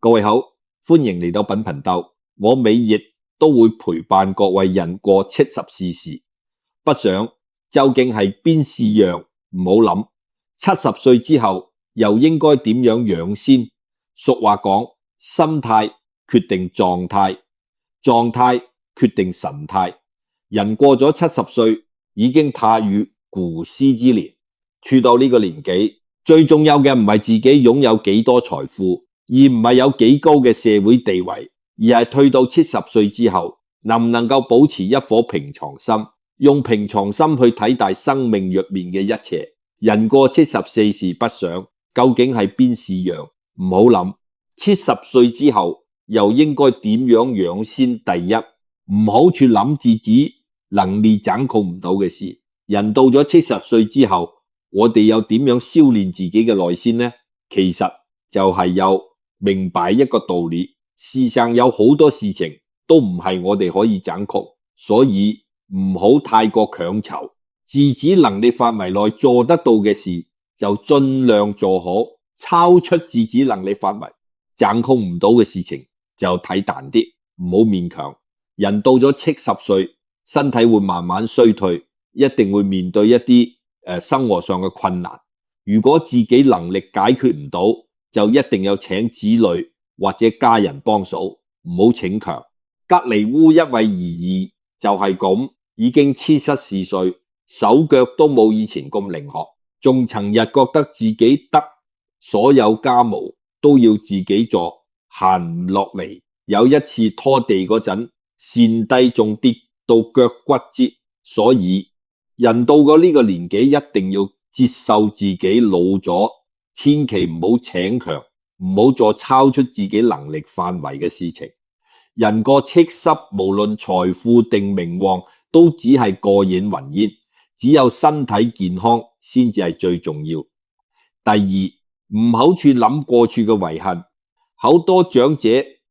各位好，歡迎嚟到品頻道。我每日都會陪伴各位人過70時，不想究竟係邊是樣，唔好諗。70歲之後又應該點樣樣先？俗話講，心態決定狀態，狀態決定神態。人過咗70歲，已經踏入古稀之年。處到呢個年紀，最重要嘅唔係自己擁有幾多財富，而唔係有幾高嘅社會地位，而係退到70歲之後，能唔能夠保持一顆平常心，用平常心去睇待生命入面嘅一切。人過74時不想，究竟係邊是樣？唔好諗。70歲之後又應該點樣先？第一，唔好去諗自己能力掌控唔到嘅事。人到咗70歲之後，我哋又點樣修煉自己嘅內心呢？其實就係有明白一個道理，世上有好多事情都唔係我哋可以掌控，所以唔好太過強求，自己能力範圍內做得到嘅事就盡量做好，超出自己能力範圍掌控唔到嘅事情就睇淡啲，唔好勉強。人到咗70歲，身體會慢慢衰退，一定會面對一啲生活上嘅困難。如果自己能力解決唔到，就一定要請子女或者家人幫手，唔好逞強。隔離屋一位姨姨就係咁，已經74歲，手腳都冇以前咁靈活，仲成日覺得自己得，所有家務都要自己做，閒唔落嚟。有一次拖地嗰陣，跣低仲跌到腳骨折。所以人到咗呢個年紀，一定要接受自己老咗，千祈唔好逞強，唔好做超出自己能力範圍嘅事情。人過70，無論財富定名望，都只係過眼雲煙，只有身體健康先至係最重要。第二，唔好去諗過去嘅遺憾。好多長者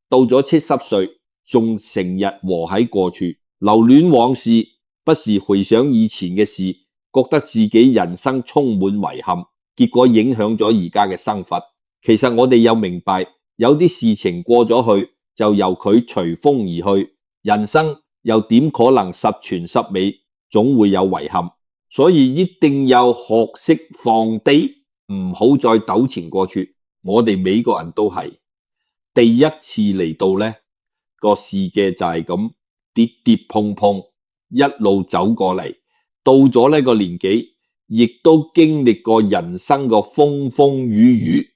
到咗70歲，仲成日活喺過去，留戀往事，不時回想以前嘅事，覺得自己人生充滿遺憾，結果影響咗而家嘅生活。其實我哋有明白，有啲事情過咗去，就由佢隨風而去。人生又點可能十全十美，總會有遺憾。所以一定要學識放低，唔好再糾纏過去。我哋每個人都係第一次嚟到呢個世界，就係咁跌跌碰碰，一路走過嚟，到咗呢個年紀，亦都經歷過人生個風風雨雨，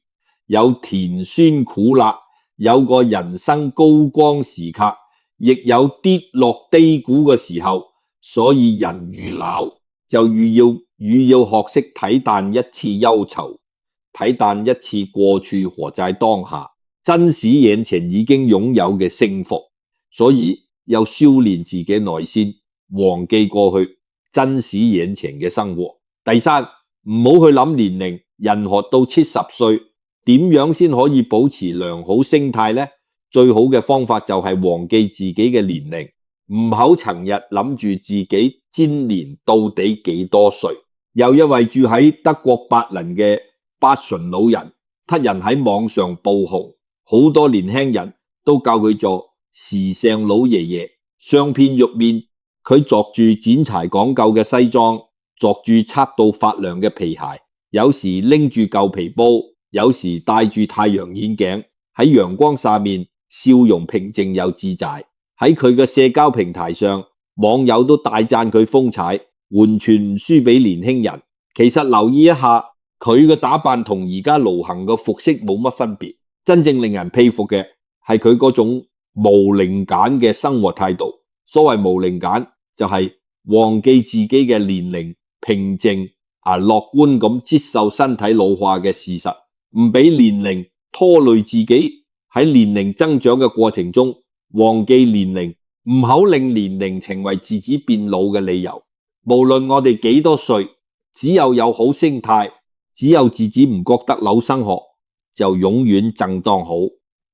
有甜酸苦辣，有個人生高光時刻，亦有跌落低谷嘅時候。所以人如老，就愈要學識體淡一次憂愁，體淡一次過去，活在當下，珍惜眼前已經擁有嘅幸福。所以要修煉自己內心，忘記過去，珍惜眼前嘅生活。第三，唔好去諗年齡。人活到70歲，點樣先可以保持良好心態呢？最好嘅方法就係忘記自己嘅年齡，唔好成日諗住自己今年到底幾多歲。有一位住喺德國柏林嘅八旬老人，突然喺網上爆紅，好多年輕人都叫佢做時尚老爺爺。相片入面，佢着住剪裁講究嘅西裝，着住擦到發亮嘅皮鞋，有時拎住舊皮包，有時戴住太陽眼鏡，喺陽光下面笑容平靜又自在。喺佢嘅社交平台上，網友都大讚佢風采，完全唔輸俾年輕人。其實留意一下，佢嘅打扮同而家流行嘅服飾冇乜分別。真正令人佩服嘅係佢嗰種無零揀嘅生活態度。所謂無零揀，就係忘記自己嘅年齡，平靜樂觀咁接受身體老化嘅事實，唔俾年齡拖累自己。喺年齡增長嘅過程中，忘記年齡，唔好令年齡成為自己變老嘅理由。無論我哋幾多歲，只有好心態，只有自己唔覺得老生學，就永遠正當好。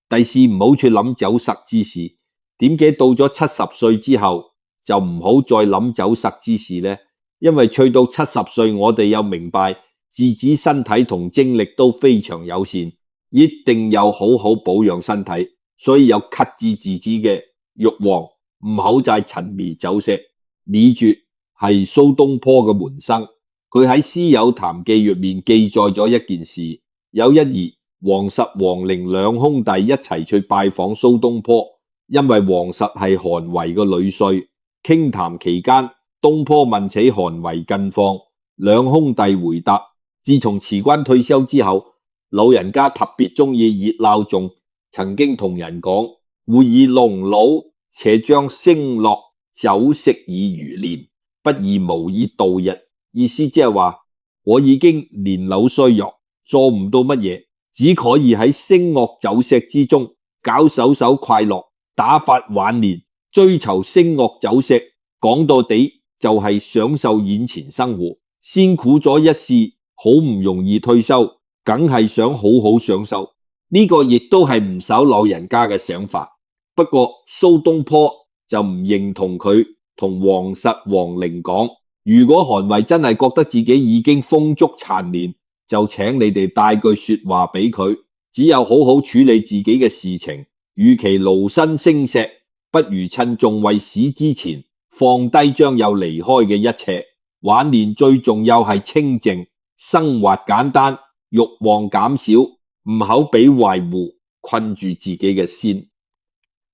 第四，唔好去諗走失之事。點解到咗70歲之後就唔好再諗走失之事呢？因為去到70歲，我哋又明白自己身體同精力都非常有限，一定要好好保養身體，所以要克制自己嘅慾望，唔好再沉迷酒色。李玦係蘇東坡嘅門生，佢喺《詩友談記》入面記載咗一件事。有一日，王實、王陵兩兄弟一齊去拜訪蘇東坡，因為王實係韓維嘅女婿。傾談期間，東坡問起韓維近況，兩兄弟回答：自從辭官退休之後，老人家特別中意熱鬧頌，曾經同人講會以農老，且將聲樂酒色以餘年，不宜無以度日。意思即係話我已經年老衰弱，做唔到乜嘢，只可以喺聲樂酒色之中搞手手快樂，打發晚年。追求聲樂酒色，講到底就係享受眼前生活，辛苦咗一世，好唔容易退休，梗係想好好享受。呢個亦都係唔少老人家嘅想法。不過蘇東坡就唔認同佢同王實、王陵講，如果韓維真係覺得自己已經風燭殘年，就請你哋帶句說話俾佢，只有好好處理自己嘅事情，與其勞身聲色，不如趁仲未死之前放低將要離開嘅一切。晚年最重要係清靜，生活簡單，慾望減少，唔好俾壞惡困住自己嘅心。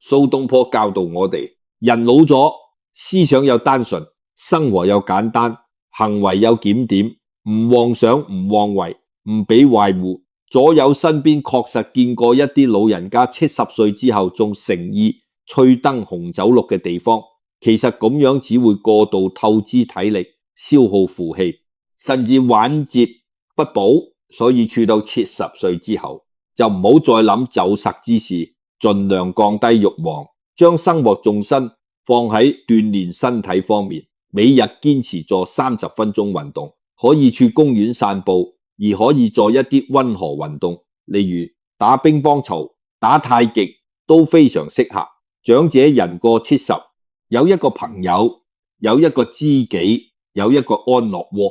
蘇東坡教導我哋，人老咗，思想又單純，生活又簡單，行為又檢點，唔妄想，唔妄為，唔俾壞惡。左右身邊確實見過一啲老人家70歲之後仲誠意吹燈紅酒綠嘅地方，其實咁樣只會過度透支體力，消耗負氣，甚至晚節不保。所以處到70歲之後，就唔好再諗酒色之事，盡量降低慾望，將生活重心放喺鍛煉身體方面。每日堅持做30分鐘運動，可以去公園散步，而可以做一啲溫和運動，例如打乒乓球、打太極都非常適合。長者人過70，有一個朋友，有一個知己，有一個安樂窩，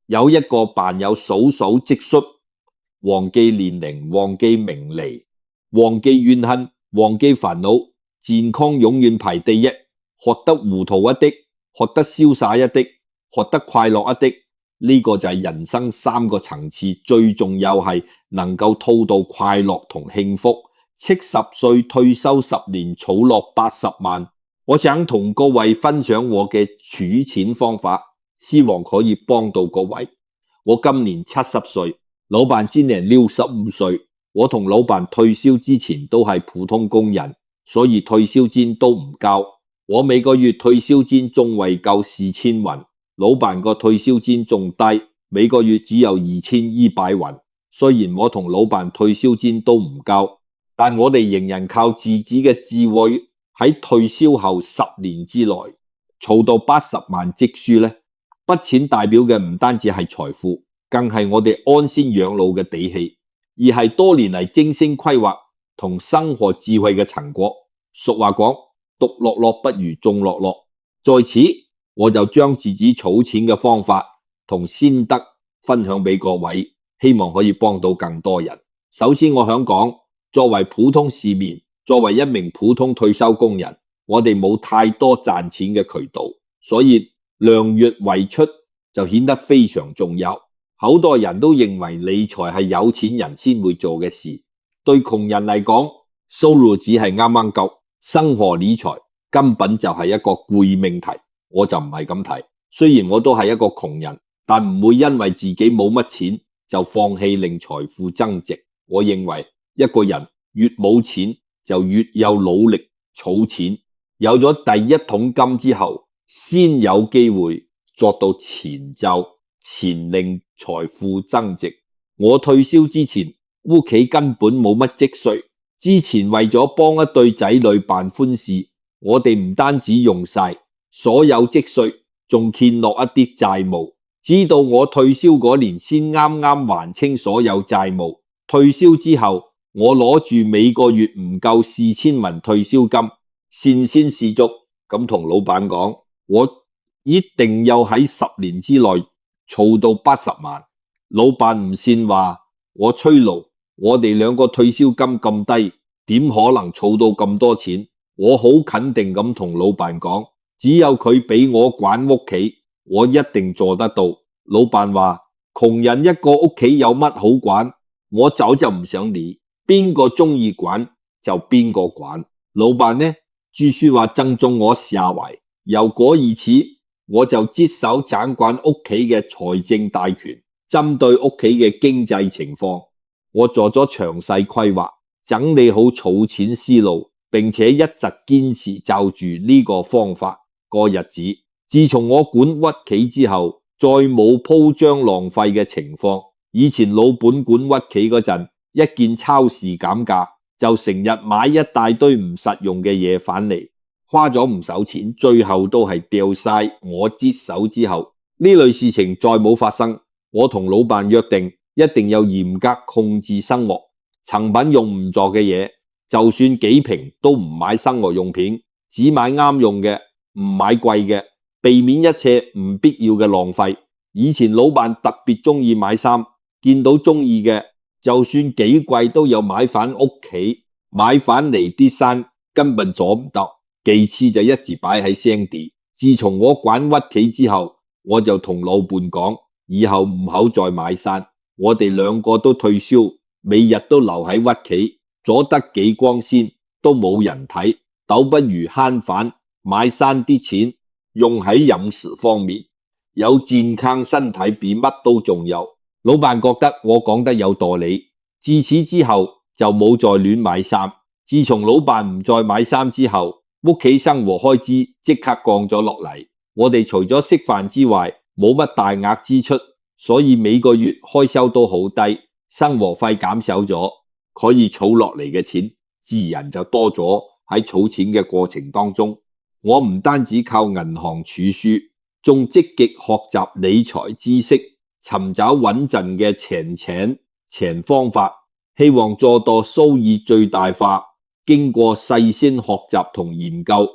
有一個伴有數數積蓄，忘記年齡，忘記名利，忘記怨恨，忘記煩惱，健康永遠排第一。學得糊塗一啲，學得瀟灑一啲，學得快樂一啲，呢個就係人生3個層次，最重要係能夠套到快樂同幸福。70歲退休10年，儲落80萬。我想同各位分享我嘅儲錢方法，希望可以幫到各位。我今年70歲，老闆今年65歲。我同老闆退休之前都係普通工人，所以退休金都唔交。我每個月退休金仲未夠4000元，老闆個退休金仲低，每個月只有2100元。雖然我同老闆退休金都唔交，但我哋仍然靠自己嘅智慧喺退休後10年之內儲到80萬積蓄呢。筆錢代表嘅唔單止係財富，更係我哋安心養老嘅底氣，而係多年嚟精心規劃同生活智慧嘅成果。俗話講，獨樂樂不如眾樂樂。在此，我就將自己儲錢嘅方法同心得分享俾各位，希望可以幫到更多人。首先我想講，作為普通市民，作為一名普通退休工人，我哋冇太多賺錢嘅渠道，所以量入為出就顯得非常重要。好多人都認為理財係有錢人先會做嘅事，對窮人嚟講，收入只係啱啱夠，生活理財根本就係一個貴命題。我就唔係咁睇，雖然我都係一個窮人，但唔會因為自己冇乜錢就放棄令財富增值。我認為一個人越冇錢就越有努力儲錢，有咗第一桶金之後，先有機會作到前奏，前令財富增值。我退休之前，屋企根本冇乜積蓄，之前為咗幫一對仔女辦婚事，我哋唔單止用晒所有積蓄，仲欠落一啲債務，直到我退休嗰年先啱啱還清所有債務。退休之後，我攞住每個月唔夠4000元退休金，善先士卒咁同老闆講，我一定要喺10年之內儲到80萬。老闆唔信話我吹牛，我哋兩個退休金咁低，點可能儲到咁多錢？我好肯定咁同老闆講，只有佢俾我管屋企，我一定做得到。老闆話，窮人一個屋企有乜好管？我早就唔想理，邊個中意管就邊個管。老闆呢，據說話正中我下懷，由嗰而始，我就接手掌管屋企嘅財政大權，針對屋企嘅經濟情況，我做咗詳細規劃，整理好儲錢思路，並且一直堅持就住呢個方法過日子。自從我管屈企之後，再冇鋪張浪費嘅情況。以前老本管屈企嗰陣，一見超市減價，就成日買一大堆唔實用嘅嘢返嚟，花咗唔少錢，最後都係掉晒。我接手之後，呢類事情再冇發生。我同老闆約定，一定要嚴格控制生活，成品用唔着嘅嘢，就算幾平都唔買生活用品，只買啱用嘅，唔買貴嘅，避免一切唔必要嘅浪費。以前老闆特別中意買衫，見到中意嘅，就算幾貴都有買返屋企，買返嚟啲衫根本阻唔到，其次就一直擺喺箱底。自從我管屈企之後，我就同老闆講，以後唔好再買衫。我哋兩個都退休，每日都留喺屈企，做得幾光鮮都冇人睇，倒不如慳返買衫啲錢用喺飲食方面，有健康身體比乜都重要。老闆覺得我講得有道理，自此之後就冇再亂買衫。自從老闆唔再買衫之後，屋企生活開支即刻降咗落嚟。我哋除咗食飯之外，冇乜大額支出，所以每個月開銷都好低，生活費減少咗，可以儲落嚟嘅錢自然就多咗。喺儲錢嘅過程當中，我唔單止靠銀行儲蓄，仲積極學習理財知識，尋找穩陣嘅錢方法，希望做到收益最大化。經過細心學習同研究，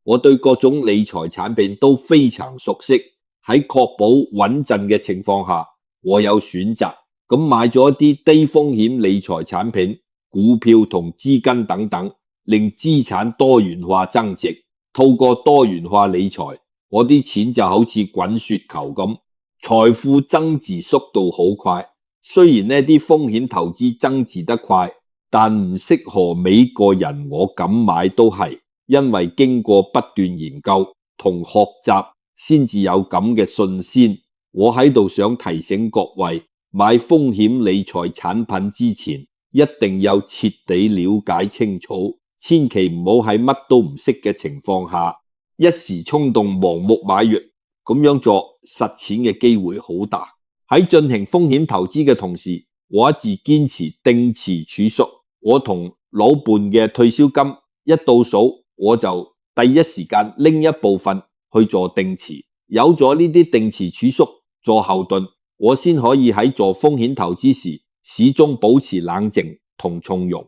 我對各種理財產品都非常熟悉。喺確保穩陣嘅情況下，我有選擇咁買咗一啲低風險理財產品，股票同資金等等，令資產多元化增值。透過多元化理財，我啲錢就好似滾雪球咁，財富增值速度好快。雖然呢啲風險投資增值得快，但唔適合每個人。我敢買都係因為經過不斷研究同學習，先至有咁嘅信心。我喺度想提醒各位，買風險理財產品之前，一定要徹底了解清楚，千祈唔好喺乜都唔識嘅情況下，一時衝動盲目買入，咁樣做實踐嘅機會好大。喺進行風險投資嘅同時，我一直堅持定期儲蓄。我同老伴嘅退休金一到數，我就第一時間拎一部分去做定期。有咗呢啲定期儲蓄做後盾，我先可以喺做風險投資時始終保持冷靜同從容。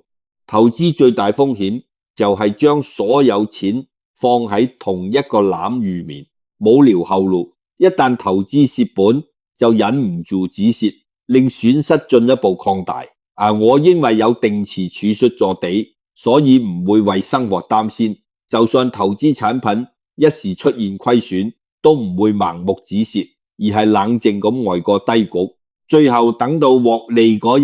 投資最大風險就係將所有錢放喺同一個籃裏面，冇聊後路。一旦投資蝕本，就忍唔住止蝕，令損失進一步擴大。我因為有定期儲蓄做底，所以唔會為生活擔心。就算投資產品一時出現虧損，都唔會盲目止蝕，而係冷靜咁捱過低谷。最後等到獲利嗰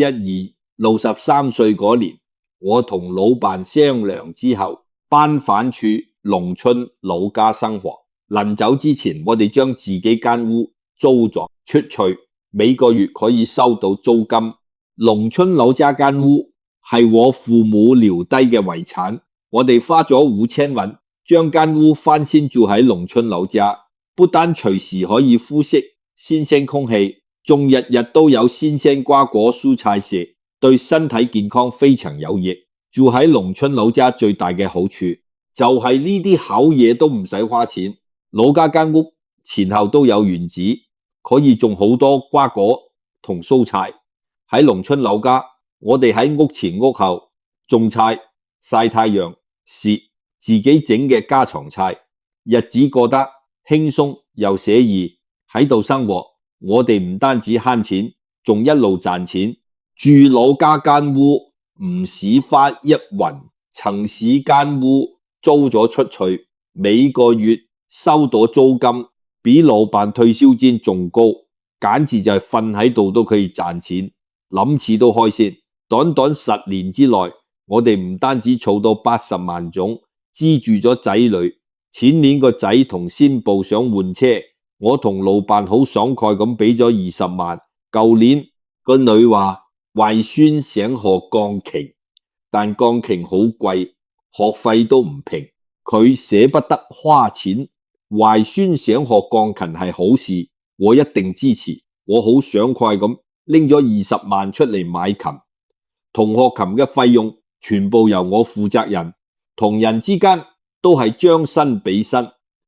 63歲嗰年，我同老闆商量之後，搬返去農村老家生活。臨走之前，我哋將自己間屋租咗出去，每個月可以收到租金。農村老家間屋係我父母留低嘅遺產，我哋花咗5000元將間屋翻新住喺農村老家，不單隨時可以呼吸新鮮空氣，仲日日都有新鮮瓜果蔬菜食，對身體健康非常有益。住喺農村老家最大嘅好處就係呢啲好嘢都唔使花錢。老家間屋前後都有園子，可以種好多瓜果同蔬菜。喺農村老家，我哋喺屋前屋後種菜、曬太陽、食自己整嘅家常菜，日子過得輕鬆又寫意。喺度生活，我哋唔單止慳錢，仲一路賺錢。住老家間屋唔使花一魂，曾使間屋租咗出去，每個月收到租金比老闆退休金仲高，簡直就係瞓喺度都可以賺錢，諗似都開心。短短10年之內，我哋唔單止儲到80萬種，資助咗仔女。前年個仔同宣布想換車，我同老闆好爽快咁俾咗20萬。舊年個女話壞孫想學鋼琴，但鋼琴好貴，學費都唔平，佢捨不得花錢。壞孫想學鋼琴係好事，我一定支持。我好爽快咁拎咗20萬出嚟買琴，同學琴嘅費用全部由我負責任，同人之間都係將心比心。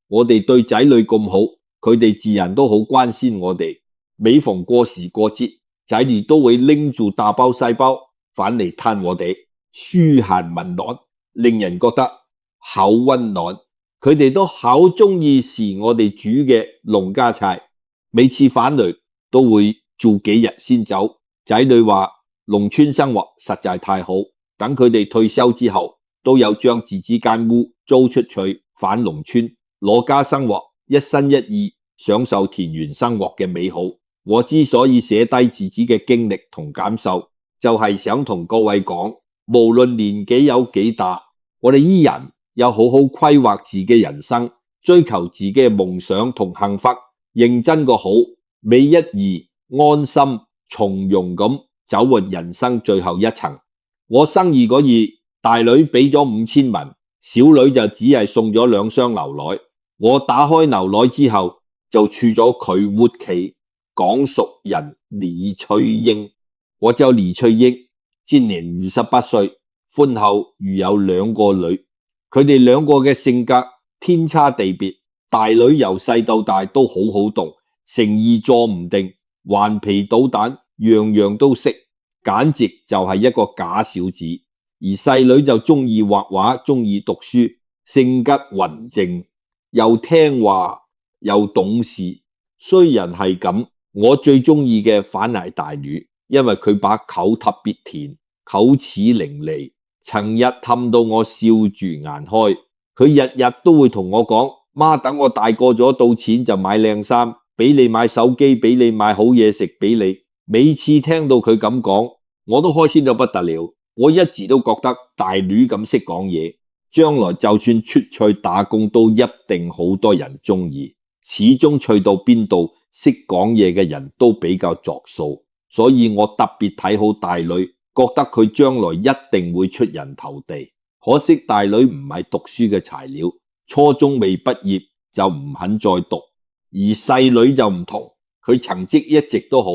我哋對仔女咁好，佢哋自然都好關心我哋。每逢過時過節，仔女都會拎住大包細包返嚟探我哋，噓寒問暖，令人覺得好溫暖。佢哋都好中意食我哋煮嘅農家菜，每次返嚟都會住幾日先走。仔女話農村生活實在太好，等佢哋退休之後都有將自己間屋租出去返農村，攞家生活，一心一意享受田園生活嘅美好。我之所以寫低自己嘅經歷同感受，就係想同各位講，無論年紀有幾大，我哋依然有好好規劃自己人生，追求自己嘅夢想同幸福，認真個好，每一二安心從容咁走過人生最後一層。我生日嗰日，大女俾咗5000文，小女就只係送咗2箱牛奶。我打開牛奶之後，就儲咗佢活期。講述人李翠英，我叫李翠英，今年28歲，婚後育有2個女，佢哋2個嘅性格天差地別。大女由細到大都好好動，成意坐唔定，頑皮搗蛋，樣樣都識，簡直就係一個假小子。而細女就中意畫畫，中意讀書，性格穩靜，又聽話又懂事。雖然係咁，我最中意嘅反係大女，因為佢把口特別甜，口齒伶俐，成日氹到我笑住顏開。佢日日都會同我講，媽，等我大個咗，到錢就買靚衫，俾你買手機，俾你買好嘢食俾你。每次聽到佢咁講，我都開心到不得了。我一直都覺得大女咁識講嘢，將來就算出去打工都一定好多人中意。始終去到邊度，識講嘢嘅人都比較着數，所以我特別睇好大女，覺得佢將來一定會出人頭地。可惜大女唔係讀書嘅材料，初中未畢業就唔肯再讀，而細女就唔同，佢成績一直都好，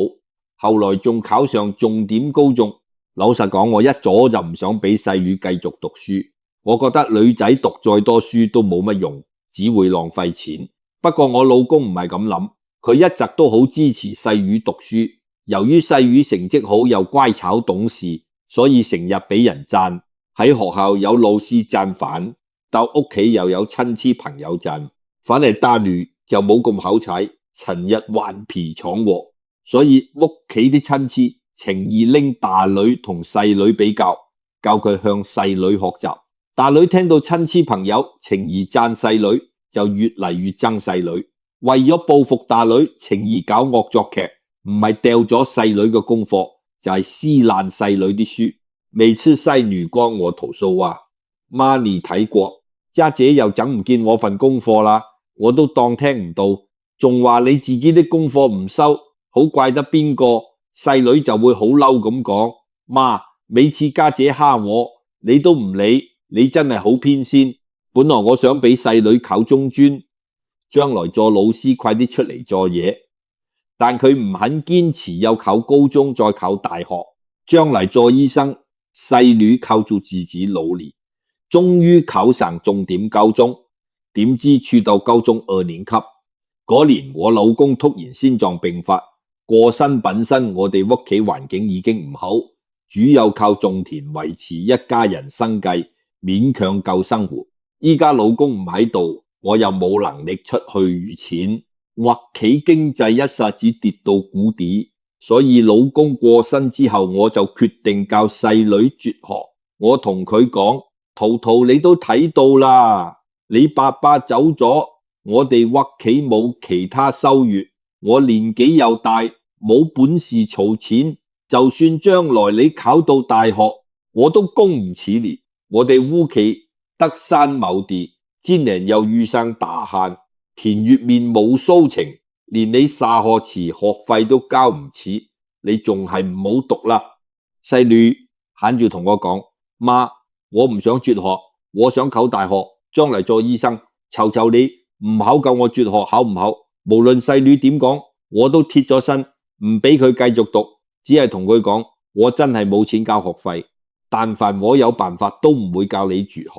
後來仲考上重點高中。老實講，我一早就唔想俾細女繼續讀書，我覺得女仔讀再多書都冇乜用，只會浪費錢。不過我老公唔係咁諗，佢一直都好支持細女讀書。由於細女成績好又乖巧懂事，所以成日俾人讚，喺學校有老師讚返，到屋企又有親戚朋友讚。反而大女就冇咁好彩，成日頑皮闖禍，所以屋企啲親戚情意拎大女同細女比較，教佢向細女學習。大女聽到親戚朋友情意讚細女，就越嚟越憎細女。為咗報復大女，情意搞惡作劇，唔係掉咗細女嘅功課，就係撕爛細女啲書。每次細女跟我投訴話，媽你睇過，家姐又整唔見我份功課啦，我都當聽唔到，仲話你自己啲功課唔收，好怪得邊個？細女就會好嬲咁講，媽，每次家姐蝦我，你都唔理，你真係好偏心。本來我想俾細女考中專，將來做老師快啲出嚟做嘢，但佢唔肯堅持，要考高中再考大學，將嚟做醫生。細女靠住自己努力，終於考上重點高中，點知去到高中2年級嗰年，我老公突然心臟病發過身。本身我哋屋企環境已經唔好，主要靠種田維持一家人生計，勉強夠生活。依家老公唔喺度，我又冇能力出去餘錢，屋企經濟一下子跌到谷底，所以老公過身之後，我就決定教細女絕學。我同佢講，圖圖你都睇到啦，你爸爸走咗，我哋屋企冇其他收入，我年紀又大，冇本事儲錢，就算將來你考到大學，我都供唔起你。我哋屋企得山冇地，今年又遇上大旱，田月面冇收成，連你沙河池學費都交唔起，你仲係唔好讀啦。細女喊住同我講，媽，我唔想輟學，我想考大學，將來做醫生，求求你唔考夠我輟學，考唔考？無論細女點講，我都貼咗身，唔俾佢繼續讀，只係同佢講，我真係冇錢交學費，但凡我有辦法都唔會教你輟學。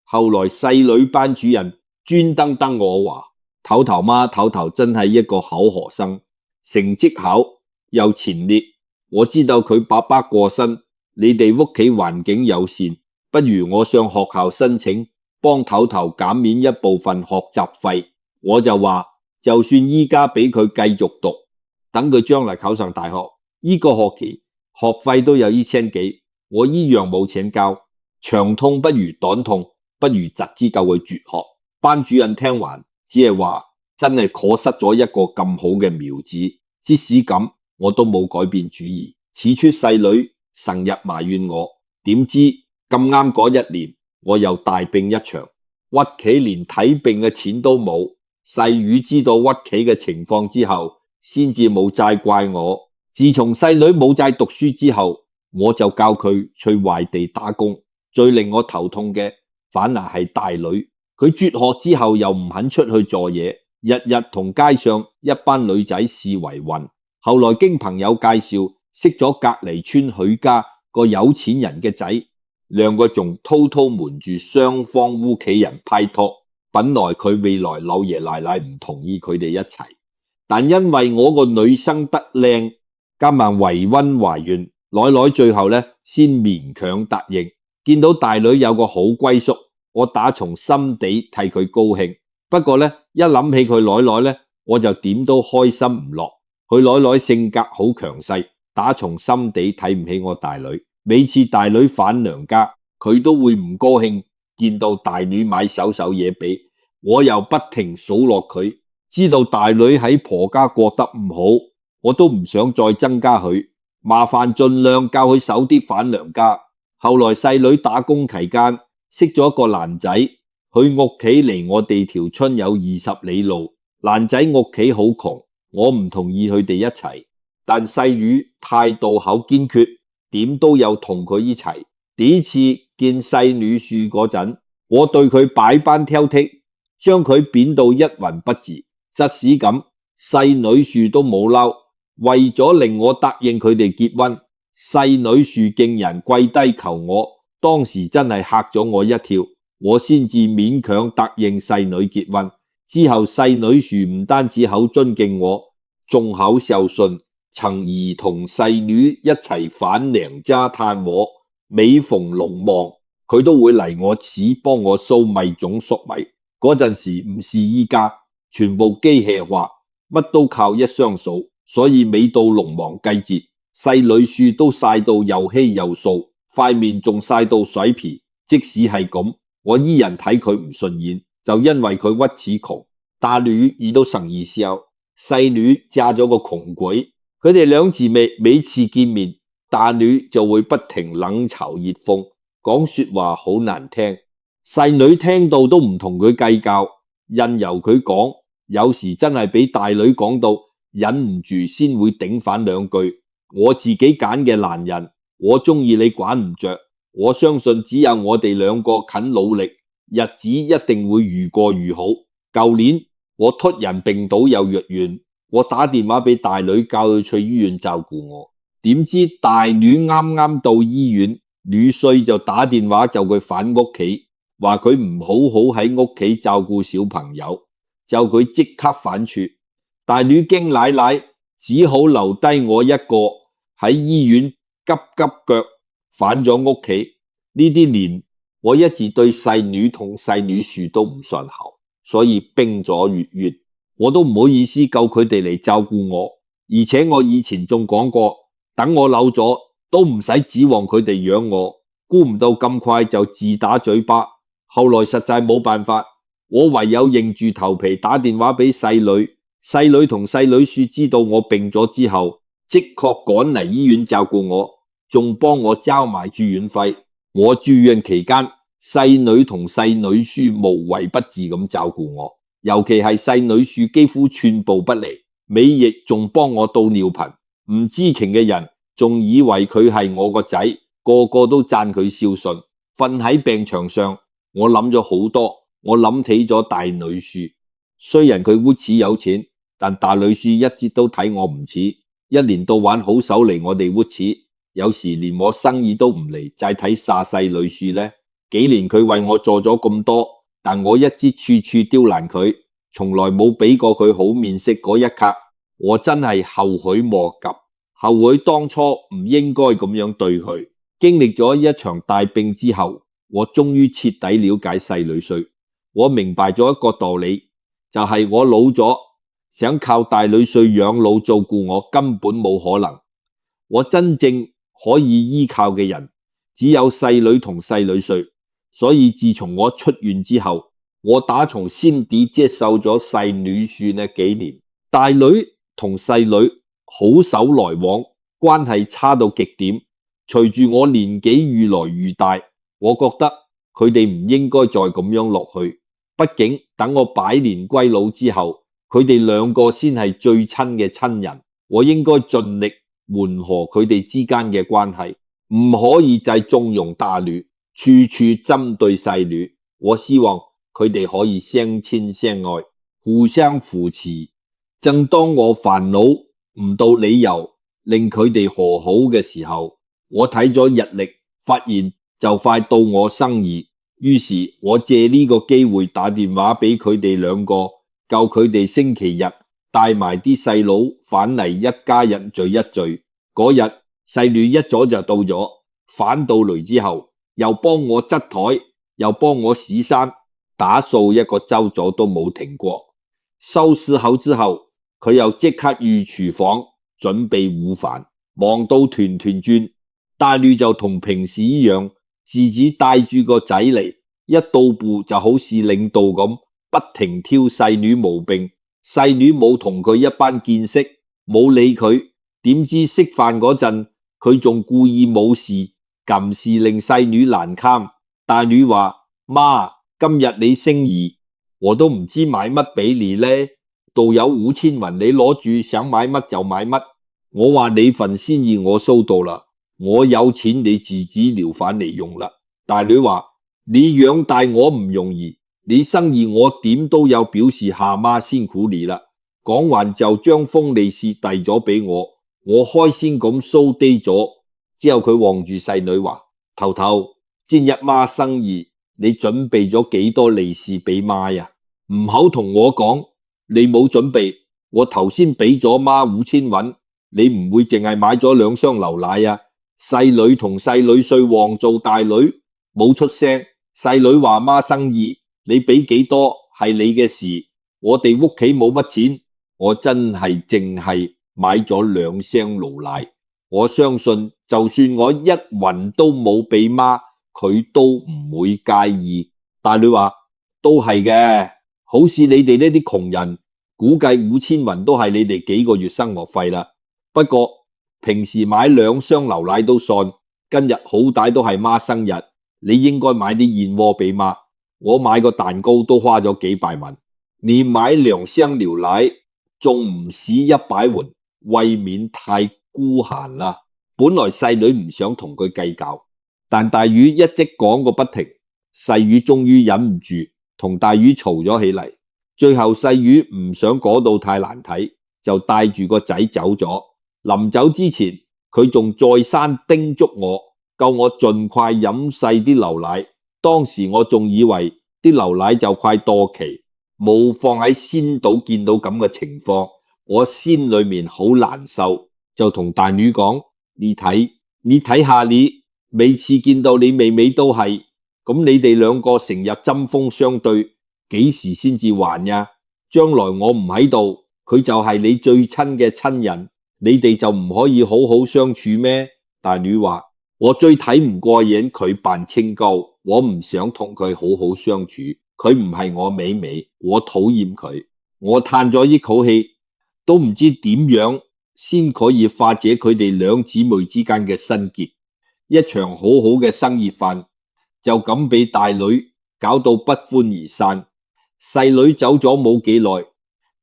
後來細女班主任專登登我話，頭頭媽頭頭真係一個好學生，成績好又前列。我知道佢爸爸過身，你哋屋企環境有限，不如我上學校申請，幫頭頭減免一部分學習費。我就話，就算依家俾佢繼續讀，等佢將來考上大學，呢個學期學費都有1000幾，我依樣冇錢交。長痛不如短痛，不如直接教佢絕學。班主任聽完只係話，真係可失咗一個咁好嘅苗子。即使咁，我都冇改變主意。此出細女成日埋怨我，點知咁啱嗰一年我又大病一場，屈企連睇病嘅錢都冇。細女知道屈企嘅情況之後，先至冇再怪我。自從細女冇再讀書之後，我就教佢去外地打工。最令我頭痛嘅反而係大女，佢輟學之後又唔肯出去做嘢，日日同街上一班女仔試為混。後來經朋友介紹，識咗隔離村許家個有錢人嘅仔，兩個仲偷偷瞞住雙方屋企人拍拖。本來佢未來老爺奶奶唔同意佢哋一齊，但因為我個女生得靚，加埋維溫懷孕，奶奶最後先勉強答應。見到大女有個好歸宿，我打從心底替佢高興。不過一諗起佢奶奶我就點都開心唔落。佢奶奶性格好強勢，打從心底睇唔起我大女。每次大女返娘家，佢都會唔高興，見到大女買手嘢俾我，又不停數落佢。知道大女喺婆家過得唔好，我都唔想再增加佢，麻煩盡量教佢少啲返娘家。後來細女打工期間識咗個男仔，佢屋企離我哋條村有20里路。男仔屋企好窮，我唔同意佢哋一齊，但細女態度好堅決，點都有同佢一齊。第一次見細女婿嗰陣，我對佢百般挑剔，將佢貶到一文不值。即使咁，細女婿都冇嬲，為咗令我答應佢哋結婚，細女婿竟然跪低求我。當時真係嚇咗我一跳，我先至勉強答應細女結婚。之後細女婿唔單止好尊敬我，仲好孝順，曾兒同細女一齊返娘家探我。每逢農忙，佢都會嚟我寺幫我掃米種粟米。嗰陣時唔似依家，全部機械化，乜都靠一雙手，所以每到農忙季節，細女婿都曬到又稀又素，塊面仲曬到水皮。即使係咁，我依然睇佢唔順眼，就因為佢屈似窮。大女遇到神兒笑，細女嫁咗個窮鬼。佢哋兩姊妹每次見面，大女就會不停冷嘲熱諷，講說話好難聽。細女聽到都唔同佢計較，任由佢講，有時真係俾大女講到忍唔住先會頂返兩句。我自己揀嘅男人，我中意你管唔着。我相信只有我哋兩個肯努力，日子一定會越過越好。舊年我突然病倒又入院，我打電話俾大女叫佢去醫院照顧我。點知大女啱啱到醫院，女婿就打電話叫佢返屋企，話佢唔好好喺屋企照顧小朋友，叫佢即刻返出。大女經奶奶只好留低我一個喺醫院急急腳返咗屋企。呢啲年我一直對細女同細女婿都唔順口，所以冰咗月月，我都唔好意思叫佢哋嚟照顧我。而且我以前仲講過，等我老咗都唔使指望佢哋養我，估唔到咁快就自打嘴巴。後來實在冇辦法，我唯有硬住頭皮打電話俾細女。細女同細女說知道我病咗之後，即刻趕嚟醫院照顧我，仲幫我交埋住院費。我住院期間，細女同細女婿無微不至咁照顧我，尤其係細女婿幾乎寸步不離，每日仲幫我倒尿頻。唔知情嘅人仲以為佢係我個仔，個個都讚佢孝順。瞓喺病床上，我諗咗好多，我諗起咗大女婿。雖然佢屋企有錢，但大女婿一直都睇我唔起，一年到晚好少嚟我哋屋企，有時連我生意都唔嚟，就係睇晒細女婿呢。幾年佢為我做咗咁多，但我一直處處刁難佢，從來冇俾過佢好面色。嗰一刻，我真係後悔莫及，後悔當初唔應該咁樣對佢。經歷咗一場大病之後，我終於徹底了解細女婿。我明白咗一個道理，就係我老咗，想靠大女婿養老照顧我根本冇可能。我真正可以依靠嘅人只有細女同細女婿。所以自從我出院之後，我打從心底接受咗細女婿呢幾年。大女同細女好少來往，關係差到極點。隨住我年紀越來越大，我覺得佢哋唔應該再咁樣落去。畢竟等我百年歸老之後，佢哋兩個先係最親嘅親人。我應該盡力緩和佢哋之間嘅關係，唔可以再縱容大女，處處針對細女。我希望佢哋可以相親相愛，互相扶持。正當我煩惱唔到理由令佢哋和好嘅時候，我睇咗日曆，發現就快到我生日。於是我借呢個機會打電話俾佢哋兩個，叫佢哋星期日帶埋啲細佬返嚟，一家人聚一聚。嗰日細女一早就到咗，返到嚟之後又幫我執台，又幫我洗衫，打掃一個周咗都冇停過。收拾好之後，佢又即刻入廚房準備午飯，忙到團團轉。大女就同平時一樣，自己帶住個仔嚟，一到步就好似領導咁，不停挑細女毛病。細女冇同佢一般見識，冇理佢。點知食飯嗰陣，佢仲故意冇事，撳事令細女難堪。大女話：媽，今日你生日，我都唔知買乜俾你呢，度有5000元，你攞住想買乜就買乜。我話你份心意我收到啦，我有錢你自己留返嚟用啦。大女話：你養大我唔容易，你生日我點都有表示下媽辛苦你啦。講完就將封利是遞咗俾我，我開心咁收低咗。之後佢望住細女話：頭頭，今日媽生日，你準備咗幾多利是俾媽呀？唔好同我講你冇準備，我頭先俾咗媽5000元，你唔會淨係買咗2箱牛奶呀？細女同細女婿望做大女冇出聲。細女話：媽生日，你俾幾多係你嘅事，我哋屋企冇乜錢，我真係淨係買咗2箱牛奶。我相信就算我1元都冇俾媽，佢都唔會介意。大女話：都係嘅，好似你哋呢啲窮人，估計5000元都係你哋幾個月生活費啦。不過平時買2箱牛奶都算，今日好歹都係媽生日，你應該買啲燕窩俾媽。我買個蛋糕都花咗幾百蚊，你買2箱牛奶仲唔使100元，未免太孤寒啦。本來細女唔想同佢計較，但大魚一直講個不停，細魚終於忍唔住同大魚嘈咗起嚟。最後細魚唔想嗰度太難睇，就帶住個仔走咗。臨走之前，佢仲再三叮囑我，叫我盡快飲細啲牛奶。當時我仲以為啲牛奶就快到期，冇放喺先度，見到咁嘅情況，我心裏面好難受，就同大女講：你睇下你，每次見到你妹妹都係咁，你哋兩個成日針鋒相對，幾時先至還呀？將來我唔喺度，佢就係你最親嘅親人，你哋就唔可以好好相處咩？大女話，我最睇唔過眼佢扮清高，我唔想同佢好好相處，佢唔係我美美，我討厭佢。我嘆咗一口氣，都唔知點樣先可以化解佢哋兩姊妹之間嘅心結。一場好好嘅生意飯就咁俾大女搞到不歡而散。細女走咗冇幾耐，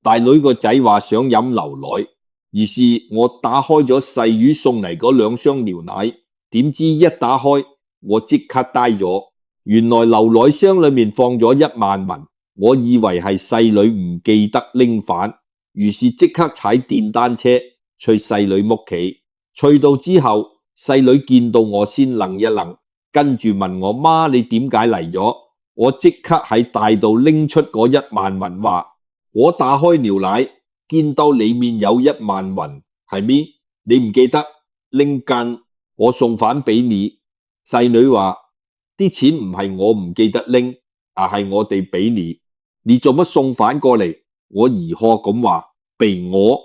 大女個仔話想飲牛奶，於是我打開咗細魚送嚟嗰兩箱牛奶，點知一打開我即刻呆咗，原來牛奶箱裏面放咗1萬文，我以為係細女唔記得拎返，於是即刻踩電單車去細女屋企。去到之後，細女見到我先愣一愣，跟住問我，媽，你點解嚟咗？我即刻喺大度拎出嗰1萬文，話我打開牛奶見到裏面有1萬文，係咪？你唔記得拎緊，我送返俾你。細女話啲錢唔係我唔記得拎，而係我哋俾你，你做乜送返過嚟？我疑惑咁話，俾我，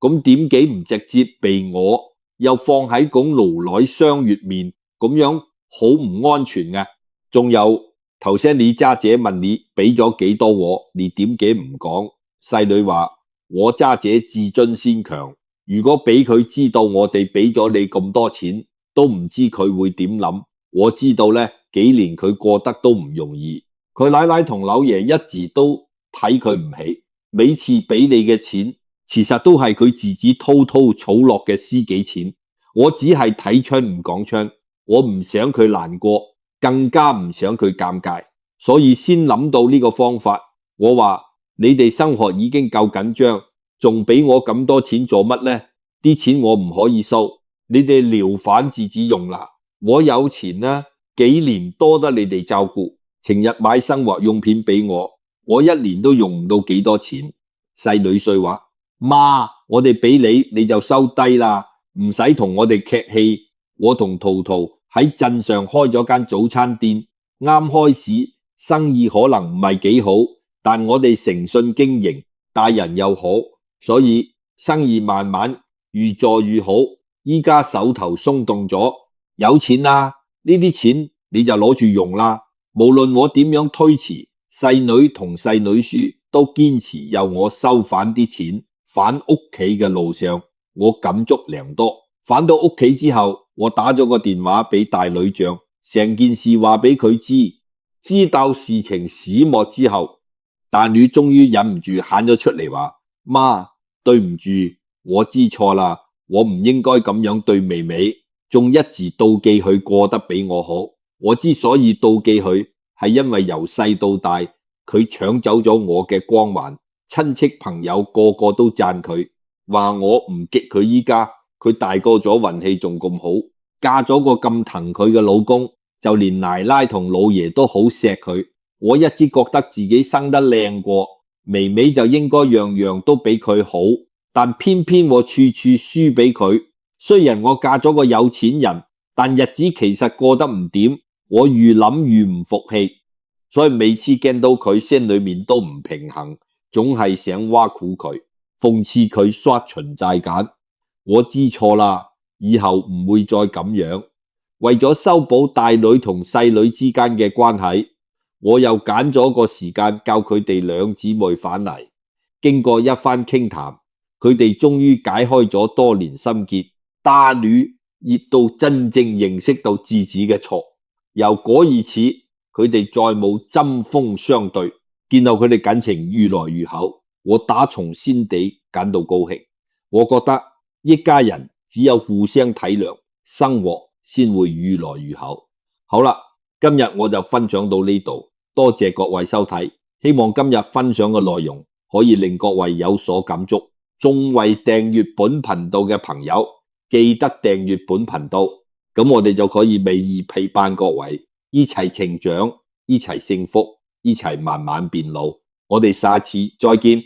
咁點解唔直接俾我，又放喺嗰牛奶箱入面，咁樣好唔安全嘅？仲有頭先你家姐問你俾咗幾多我，你點解唔講？細女話我家姐自尊心強，如果俾佢知道我哋俾咗你咁多錢，都唔知佢會點諗。我知道呢幾年佢過得都唔容易，佢奶奶同老爺一直都睇佢唔起，每次俾你嘅錢其實都係佢自己偷偷儲落嘅私己錢，我只係睇穿唔講穿，我唔想佢難過，更加唔想佢尷尬，所以先諗到呢個方法。我話你哋生活已經夠緊張，仲俾我咁多錢做乜呢？啲錢我唔可以收，你哋留返自己用啦。我有錢啦，幾年多得你哋照顧，成日買生活用品俾我，我一年都用唔到幾多錢。細女婿話，媽，我哋俾你，你就收低啦，唔使同我哋劇氣。我同圖圖喺鎮上開咗間早餐店，啱開始生意可能唔係幾好，但我哋誠信經營，待人又好，所以生意慢慢越做越好。依家手頭鬆動咗，有錢啦，呢啲錢你就攞住用啦。無論我點樣推辭，細女同細女婿都堅持由我收返啲錢。返屋企嘅路上，我感觸良多。返到屋企之後，我打咗個電話俾大女丈，成件事話俾佢知。知道事情始末之後，大女終於忍唔住喊咗出嚟話，媽，對唔住，我知錯啦，我唔應該咁樣對妹妹，仲一直妒忌佢過得比我好。我之所以妒忌佢，係因為由細到大，佢搶走咗我嘅光環，親戚朋友個個都讚佢，話我唔激佢。依家佢大個咗，運氣仲咁好，嫁咗個咁疼佢嘅老公，就連奶奶同老爺都好錫佢。我一直覺得自己生得靚過妹妹，就應該樣樣都比佢好，但偏偏我處處輸俾佢。雖然我嫁咗個有錢人，但日子其實過得唔掂，我越諗越唔服氣，所以每次見到佢心裏面都唔平衡，總係想挖苦佢，諷刺佢刷存在感。我知錯啦，以後唔會再咁樣。為咗修補大女同細女之間嘅關係，我又揀咗個時間教佢哋兩姊妹返嚟。經過一番傾談，佢哋終於解開咗多年心結。大女亦都真正認識到自己嘅錯。由嗰而始，佢哋再冇針鋒相對，見到佢哋感情越來越好，我打從心底感到高興。我覺得一家人只有互相體諒，生活先會越來越好。好啦，今日我就分享到呢度，多謝各位收睇，希望今日分享嘅內容可以令各位有所感觸。仲未訂閱本頻道嘅朋友，記得訂閱本頻道，咁我哋就可以每日陪伴各位，一齊成長，一齊幸福，一齊慢慢變老。我哋下次再見。